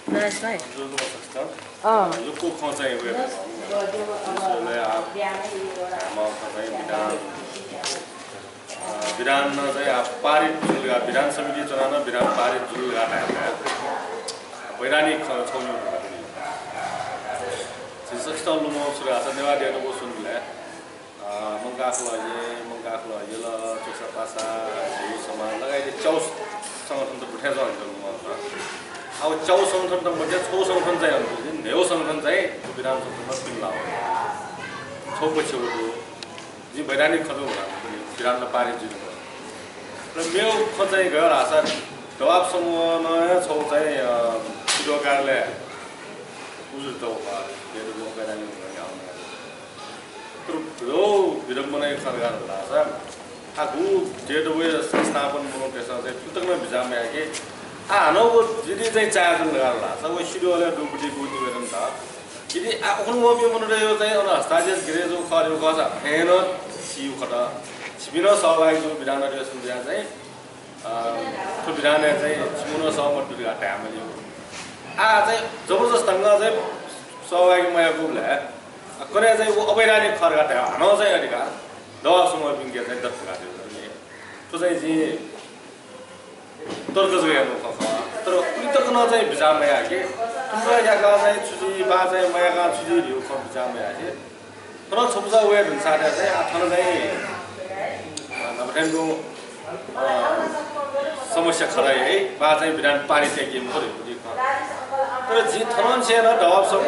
That's right. Yuko Konsai Web. Bidan saya parit juga bidan semedi celana bidan parit juga ada. Berani kalau cowok juga. Sisa tahun lu sudah asal dewa dia tu bosan le. Mengkaklo aja lah, cakap pasal jadi sama. Lagai dia jauh sangat untuk berhenti orang tu. Awak jauh sangat untuk berhenti, jauh sangat untuk saya. Neo sangat untuk saya, tu bidan sangat untuk pinlau. Cowok cowok tu, jadi berani kalau orang bidan parit juga. Meu khotay ga rasa dawab semua na chawtai video garle uzur to ba de do ga nani ga yauna tru video banai kharga rasa aku de do we स्थापन बनो कैसा से पुतक में बिजा में आके no वो जिदी चाहिँ चार्जन लगाला सब शिड्युल ले दुबडी बुदी वेरन था जिदी अखन वो भी मनो रह्यो चाहिँ अन हस्ताजेस गिरेजो खर्यो गसा हेन सिउ खटा छिबिन सहभागी जो बिरान रेसन बिरा चाहिँ त्यो बिरान चाहिँ छिमुनो सहमत बिरा टाइमले चाहिँ जबरजस्त ढंग चाहिँ सहभागी मया गुले कने चाहिँ वो अवैधानिक खर्गा टाइम हन चाहिँ अधिकार दवा समय बिंगे चाहिँ दत्त गाड्यो त्यो चाहिँ जी तर्क चाहिँ हेर्नु खख तर उनी त कन चाहिँ बिजा मया के तुमरा यागा चाहिँ छुजी बा चाहिँ मयागा छुजी लियो ख बिजा मया के तर छुजा वे भन्साले चाहिँ आथन चाहिँ नबटेको समस्या खराय है बा चाहिँ बिरान पानी टेकिम पर्यो बुझी तर जी थनन छेन दबाब सब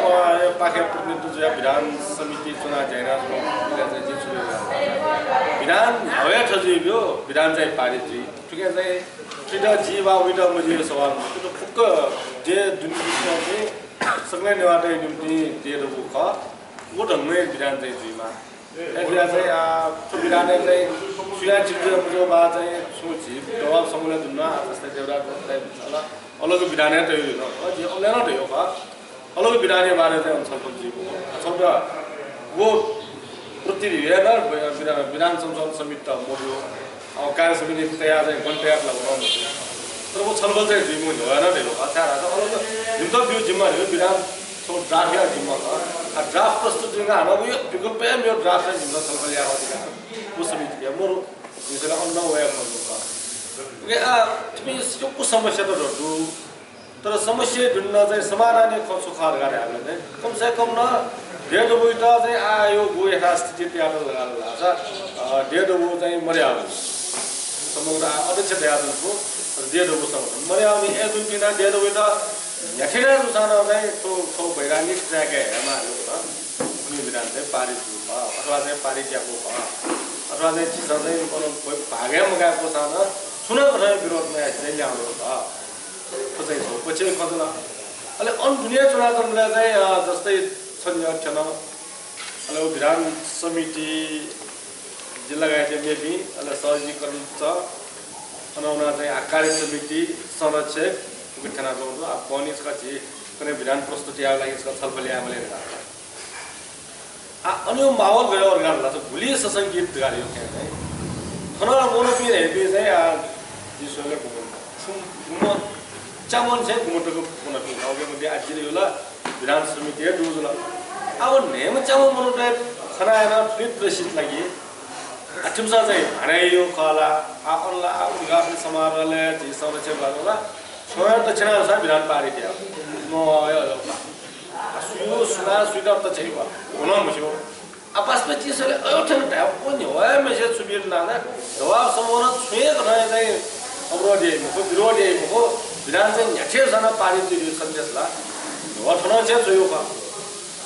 पाखे प्रतिनिधित्व जो विधान समिति चुनाव जैना चाहिँ जी छुयो विधान हवे ठजियो विधान चाहिँ पारित जी ठिकै चाहिँ ठिटा जीवा उइटा मुझे सवाल त्यो फुक्क जे दुनिया चाहिँ सगले नेवाटे निम्ति जे रुख वो ढंगले विधान चाहिँ जीमा एलिया चाहिँ विधान चाहिँ सुया चिज जो बा चाहिँ सोची दबाब समूले दुन्ना जस्तै देउरा होला अलग विधान है तो ये अलग ना तो ये का अलग विधान ये बारे में हम सब जी को वो प्रतिनिधि ना विधान समिति मोड़ो और कार्य समिति तैयार है कौन तैयार लगा तो वो छलबल से जिम्मा जो है ना देखो अच्छा रहा था अलग जिम्मा भी जिम्मा है विधान सब ड्राफ्ट या जिम्मा का ड्राफ्ट प्रस्तुत जिम्मा है ना वो बिल्कुल पे मेरे ड्राफ्ट है जिम्मा छलबल या होता है वो समिति है मोरो इसलिए अन्ना हुआ है मोरो तुम्ही यो समस्या त ढोडु तर समस्या ढुन्न चाहिँ समाधान खर्च खार गरे हामीले कम से कम न डेढ बुइटा चाहिँ आयो गो यथास्थिति त्याग लगाला छ डेढ बु चाहिँ मर्यादा समग्र अध्यक्ष द्यादको डेढ बु सम्म मर्यादा ए दुई दिन डेढ बुइटा यखेरा जुसान चाहिँ तो वैज्ञानिक जागे हाम्रो त कुनै विधान चाहिँ पारित भयो अथवा चाहिँ पारित याको भयो अथवा चाहिँ चिज चाहिँ कोनो भागे मगाएको छ सुना रहे विरोध में ऐसे ले आने का तो सही तो कुछ एक मतलब अले अन दुनिया चुनाव तो मिला जाए जस्ते संजय चना अले वो विधान समिति जिला गए थे में भी अले सहजीकरण चा अनौना जाए आकार समिति संरक्षक कुछ चना तो आप कौन इसका चीज कने विधान प्रस्तुति आया लगे इसका थल बलिया मले अन्य माहौल गया और गाला तो गुली ससंगीत गालियों के हैं हमारा बोलो भी है भी है जिसले गुमो चामन चाहिँ गुमोटको कुना पिन आउगे मध्ये आजिले होला विधान समिति है दुजुला अब नेम चामन मनुटे खनाएन फ्लिप प्रसिद्ध लागि अठमसा चाहिँ हरायो कला आफनला उगाफले समारोहले जे संरक्षण गर्नुला स्वयं दक्षिणा अनुसार विधान पारित है नो सुयो सुना स्वीकार त चाहिँ भयो हुन मस्यो आपस में चीज़ वाले अयोधन टाइप को नहीं हुआ है मुझे सुबीर नाना दवा समूह स्वेग रहे नहीं अवरोधे मुझे विरोधे मुझे विधान से न्याचे साना पारित जो संदेश ला दवा थोड़ा चे जो का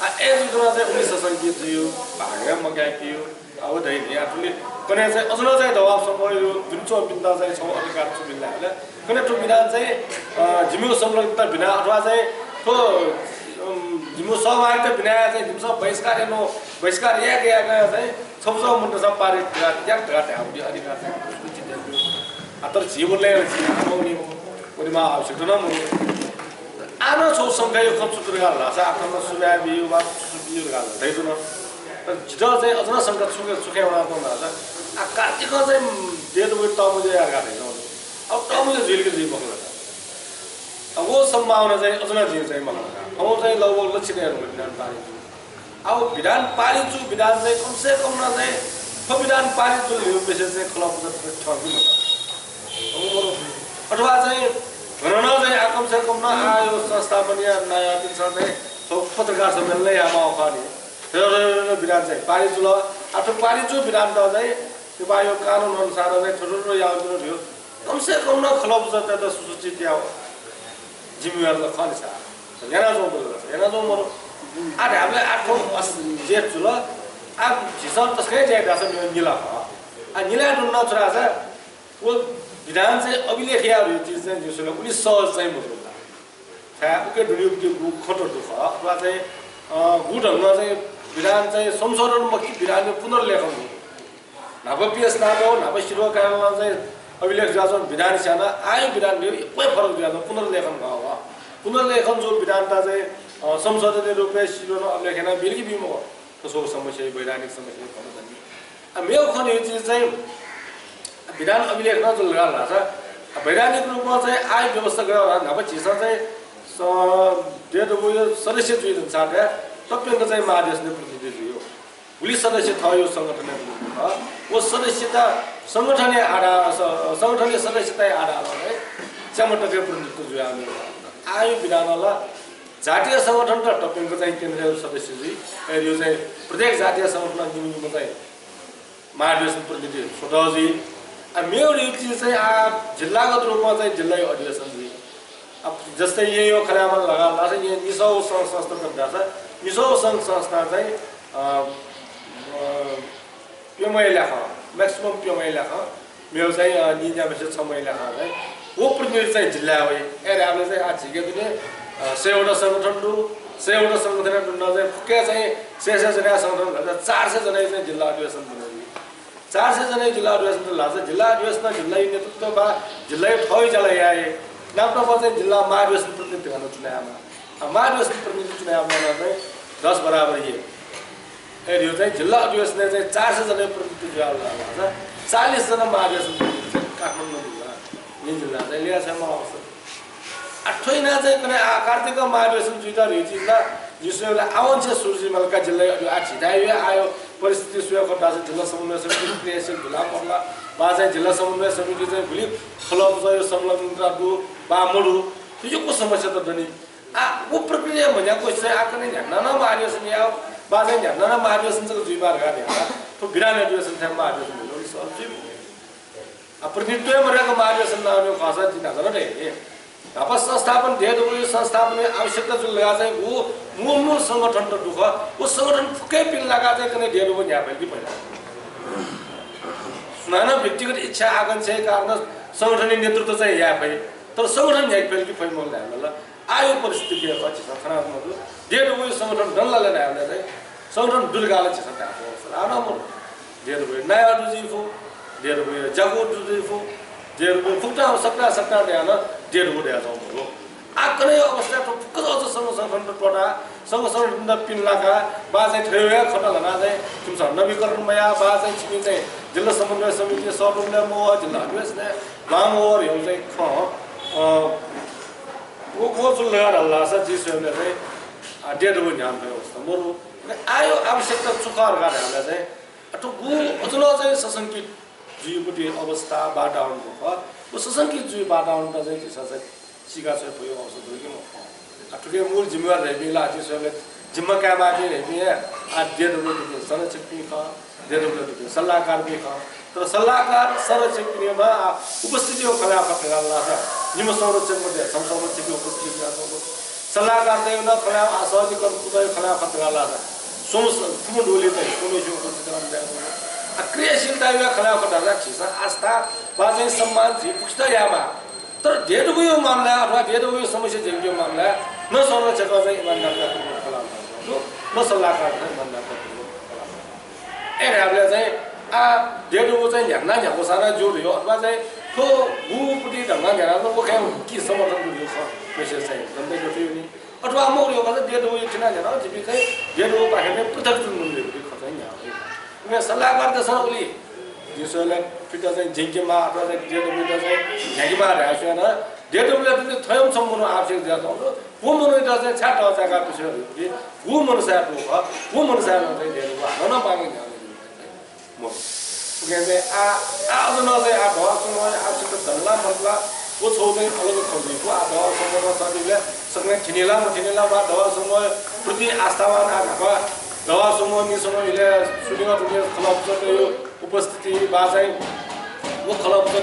ऐसे जो ना से उन्नीस संगीत जो भाग्य मगाई कियो अब दही दिया तुली कने से असलो से दवा समूह जो दुनिया बिंदा से समूह अधिकार सुबीर ला है कने तो विधान से जिम्मे समूह बिना अथवा से तो जिम्मे सहभागी त बिना चाहिँ जिम्मे बहिष्कार नो बहिष्कार या गया गया चाहिँ सबसे मुंडा सब पारित या घाटे हम भी अधिकार से कुछ चीजें अतर जीवन ले आमोनी उनी मा आवश्यकता न मुनि आनो छौ संख्या यो खप सुत्र गाला छ आफ्नो सुब्या बियु वा सुबियु गाला दैदुन तर जिदा चाहिँ अझ संख्या सुखे बना तो ना आ कार्तिक चाहिँ डेढ बजे त मुझे यार गाले अब त मुझे जेल के जी बखला वो सम्भावना चाहिँ अझ दिन चाहिँ मलाई ठाउँ चाहिँ लगभग लक्षितहरू विधान पारित अब विधान पारित छु विधान चाहिँ कमसे कम न चाहिँ विधान पारित छु यो विषय चाहिँ खलप ठगी अथवा चाहिँ भन चाहिँ कमसे कम न आयो संस्थापनीय नयाँ दिन चाहिँ पत्रकार सम्मेलन यहाँ मौका नि विधान चाहिँ पारित छु ल आफ्नो पारित छु विधान त चाहिँ त्यो यो कानुन अनुसार चाहिँ ठुलो याद थियो कमसे कम न खलप त सुसूचित या जिम्मेवार ल खाने छ यहाँ जाउँ यहाँ जाउँ मरो आठ हामीले 8 जेठ छु ल अब झिसन तस्कै जाइरहेको छ मेरो निला निला डुल्न छोरा छ वो विधान चाहिँ अभिलेख या चिज चाहिँ जसले कुनै सहज चाहिँ बुझ्नु उके ढुल्यो खोटो दुःख अथवा चाहिँ गुढहरूमा चाहिँ विधान चाहिँ संशोधनमुखी विधान पुनर्लेखन हो नभ पिएस नागो नभ शिरो कारणमा चाहिँ अभिलेख जान्छौँ विधान साना आयो विधान एकै फरक दिएको पुनर्लेखन भयो पुनर्लेखन जो विधानता चाहिँ संशोधन रूपमा शिरो अभिलेखन बिल्की बिमो कसो समस्या वैधानिक समस्या भन्नु मेरो खन यो चिज चाहिँ विधान अभिलेख न जो लगाएको छ वैधानिक रूपमा चाहिँ आय व्यवस्था गरेर नभ चिज चाहिँ डेढ उयो सदस्य जुन छ तप्यङ्क चाहिँ महादेशले प्रतिनिधि हो पुलिस सदस्य थियो यो संगठन वो सदस्यता संगठनीय आधार संगठनीय सदस्यता आधारमा है च्यामटके प्रतिनिधित्व जुयाउने आयो विधानला जातीय संगठन र टप्यङ्क चाहिँ केन्द्रीय सदस्य जी यो चाहिँ प्रत्येक जातीय संगठन निम्न चाहिँ महाधिवेशन प्रतिनिधि छोटजी मेरो यो चिज चाहिँ जिल्लागत रूपमा चाहिँ जिल्ला अधिवेशन जी अब जस्तै यही हो खरामा लगाला चाहिँ यहाँ निसौ सङ्घ संस्था गर्दा छ निसौ सङ्घ संस्था चाहिँ प्यमय लेख म्याक्सिमम प्यमय लेख मेरो चाहिँ निजा विशेष 6 महिला है वो प्रतिनिधि चाहिँ जिल्ला हो एरे हामीले चाहिँ आज झिके पनि 100 संगठन रु 100 संगठन चाहिँ फुक्के चाहिँ 600 जना संगठन गर्दा 400 जना चाहिँ जिल्ला अधिवेशन बनाउने 400 जना जिल्ला अधिवेशन लाग्छ जिल्ला अधिवेशन जिल्ला नेतृत्वमा जिल्ला ठौइ जला आए नाप्टामा चाहिँ जिल्ला महाधिवेशन प्रतिनिधि गर्न चुनावमा महाधिवेशन प्रतिनिधि चुनावमा चाहिँ 10 बराबर यो चाहिँ जिल्ला अधिवेशनले चाहिँ 400 जना प्रतिनिधि चुनाव लाग्छ 40 जना महाधिवेशन प्रतिनिधि काठमाडौँ जिल्ला यही जिल्ला चाहिँ लिया छ म अवसर अठैना चाहिँ कुनै कार्तिक महाधिवेशन जुइता रिजिला जिसले आवश्यक सुर्जीमलका जिल्ला छिटाइयो आयो परिस्थिति सुयोग दाजु जिल्ला समन्वय समिति क्रियाशील ढुला पर्ला बाजा जिल्ला समन्वय समिति चाहिँ भोलि फलोप यो संलग्नता दु बामडु यो को समस्या त दनि वो प्रक्रिया भनेको चाहिँ आकने ध्यान न महाधिवेशन या बाजा ध्यान न महाधिवेशन चाहिँ जुइबार गाडे तो विरान अधिवेशन चाहिँ महाधिवेशन हो सब्जी प्रतिनिधित्व मरेको महाधिवेशन नआउने खसा दिन गर्न रे अब संस्थापन धेरै उयो संस्थापन आवश्यकता जुन लगा चाहिँ वो मूल संगठन त दुख वो संगठन फुकै पिन लगा चाहिँ कने धेरै पनि यहाँ कि पहिला सुनाना व्यक्तिगत इच्छा आकांक्षा कारण संगठन नेतृत्व चाहिँ यहाँ भए तर संगठन यहाँ फेल कि फैमल ल्याउला आयो परिस्थिति के पछि छ खराबमा धेरै उयो संगठन डल्लाले ल्याउला चाहिँ संगठन दुर्गाले छ त आना म धेरै उयो नयाँ दुजीफो धेरै उयो जगो दुजीफो धेरै उयो फुक्टा सक्टा ल्याउन डेढ उड्या जाउँ हो आकने अवस्था त फुक्क अझ संगठन टोटा संगठन पिन लागा बाजै ठेउया खटा लना चाहिँ तुमस नवीकरण मया बाजै छिमे चाहिँ जिल्ला समन्वय समिति सदुमले म जिल्ला अधिवेशन गाम और यो चाहिँ ख वो जुन लगाएर हल्ला छ जिसले चाहिँ डेढ उड्या ध्यान भयो अवस्था मरु आयो आवश्यकता चुकार गरेर चाहिँ अटो गु अझलो चाहिँ सशंकित जीवपट्टि अवस्था वातावरण भयो वो सशंकित जीव वातावरण त चाहिँ हिस्सा चाहिँ सिका चाहिँ भयो अवसर भयो कि ठुके मूल जिम्मेवार रहेबिला जिसले जिम्मा का बाटे रहेबिया आ डेढ उड्या संरक्षक पनि ख डेढ उड्या सल्लाहकार पनि ख तर सल्लाहकार संरक्षक पनिमा उपस्थिति हो खला फटला छ निम संरक्षक मध्ये संरक्षक उपस्थिति गर्छ सल्लाहकार चाहिँ न खला असहजी कर्मचारी खला फटला छ सोम ठुलो डोले चाहिँ कुनै जो उपस्थिति गर्छ क्रियाशीलता या खला फटला छ आस्था बाजे सम्मान जी पुष्ट यामा तर डेढ उयो मामला अथवा डेढ उयो समस्या झेल्यो मामला न संरक्षक चाहिँ इमानदारता खला न सल्लाहकार चाहिँ इमानदारता खला एराले चाहिँ डेढ उयो चाहिँ ध्यान ध्यानको सारा जोड हो अथवा चाहिँ ठो गुपुटी ढंगा ध्यान को के की समर्थन दियो छ मेसेज चाहिँ भन्दै गयो नि अथवा म यो गर्दा डेढ उयो किन ध्यान जिबी चाहिँ डेढ उयो बाहेक पृथक चुन्नुले खर्च यहाँ उनी सल्लाहकार त छ उली जसले फिटा चाहिँ झिङ्केमा अथवा चाहिँ डेढ उयो चाहिँ झ्याकीमा राख्छ न 대동료들이 토염 성문을 압식되어서 부문을 다서 차터 자가 비셔지 부문을 사도가 부문을 사는 데 되고 어느 방향이 뭐 그게 아우노데 아도아스노에 압식도 달라 말라 그 소등이 걸고 거기고 아도아스노로 사디래 성에 지닐라 바 도아스노에 부디 아스타완 아가 도아스노니 소노이래 수리가 되게 클럽서도 उपस्थिति बाजाई वो खलब तो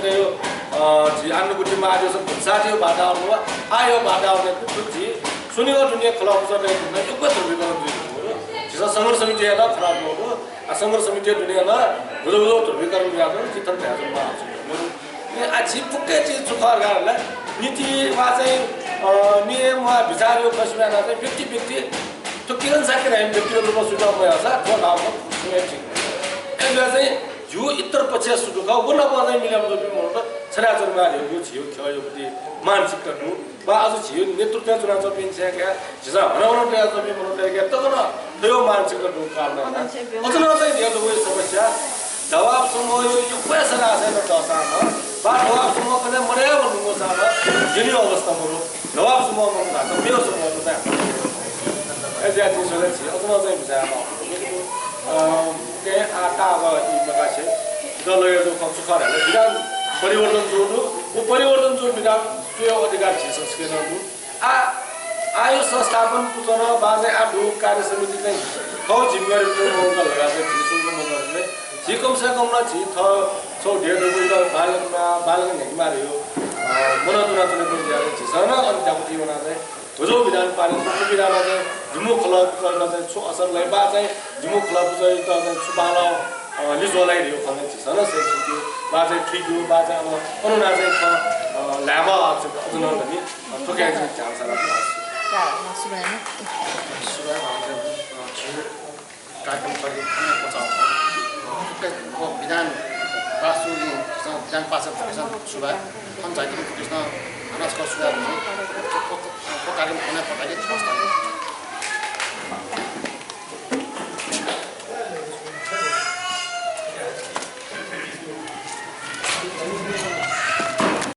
जी अन्य कुछ में आज सब साजियो बाधा हुआ आयो बाधा होने कुछ जी सुनी और दुनिया खलब तो नहीं तो कुछ भी नहीं हुआ जिस संघर्ष समिति है ना खराब लोगो असंघर्ष समिति दुनिया ना बुलो तो भी कर लिया तो कितना पैसा मार ये अच्छी पुके चीज सुखार कर ले नीति बाजाई नियम वा विचार यो कसम ना तो 50-50 तो किरण सा के रहे 50 रुपए सुझाव में आसा तो नाम सुने ठीक है ऐसे यो इतर पछि सुडुका वना बादै मिलाम दो बिमोर छराचर मा यो छियो खयो बदि मानसिक करनु बा आज छियो नेतृत्व चुनाव चपिन छ के जिसा हराउन प्रयास चपिन मनो के तगन त्यो मानसिक करनु कारण अझन चाहिँ यो दुवै समस्या जवाब समय यो पैसा आछन दशामा बा जवाब समय पनि मर्या भन्नुको छ जिनी अवस्था मरो जवाब समय मनो त मेरो समय त एजा दिसले छ अझन चाहिँ बिचारमा के आता अब इमकासे दलयो जो सुखार है विधान परिवर्तन जोडनु वो परिवर्तन जो विधान त्यो अधिकार छ संस्कृतहरु आयो संस्थापन पुतन बाजे आडु कार्य समिति चाहिँ खौ जिम्मेवारी मौका लगाएको छ सुनको मगरले जी कम से कम न जी थ छौ ढेर दुई बालक नहीं मार्यो मनोदुना तुले पनि दिएको छ सन अनि जापुति बना चाहिँ जो विधान पालन विधान चाहिँ जुमु क्लब चाहिँ छु असरलाई बा चाहिँ जुमु क्लब चाहिँ त सुबाला लिजोलाई दियो भन्ने छ सन सेन्सिटिभ बा चाहिँ ठीक हो बा चाहिँ अब अनुना चाहिँ लामा अझन पनि टोक्या चाहिँ चान्स लाग्छ कार्यक्रम को विधान राष्ट्रिय विधान पास सुबह हम जाति कृष्ण अनाज को सुबह को कार्यक्रम होने पर आगे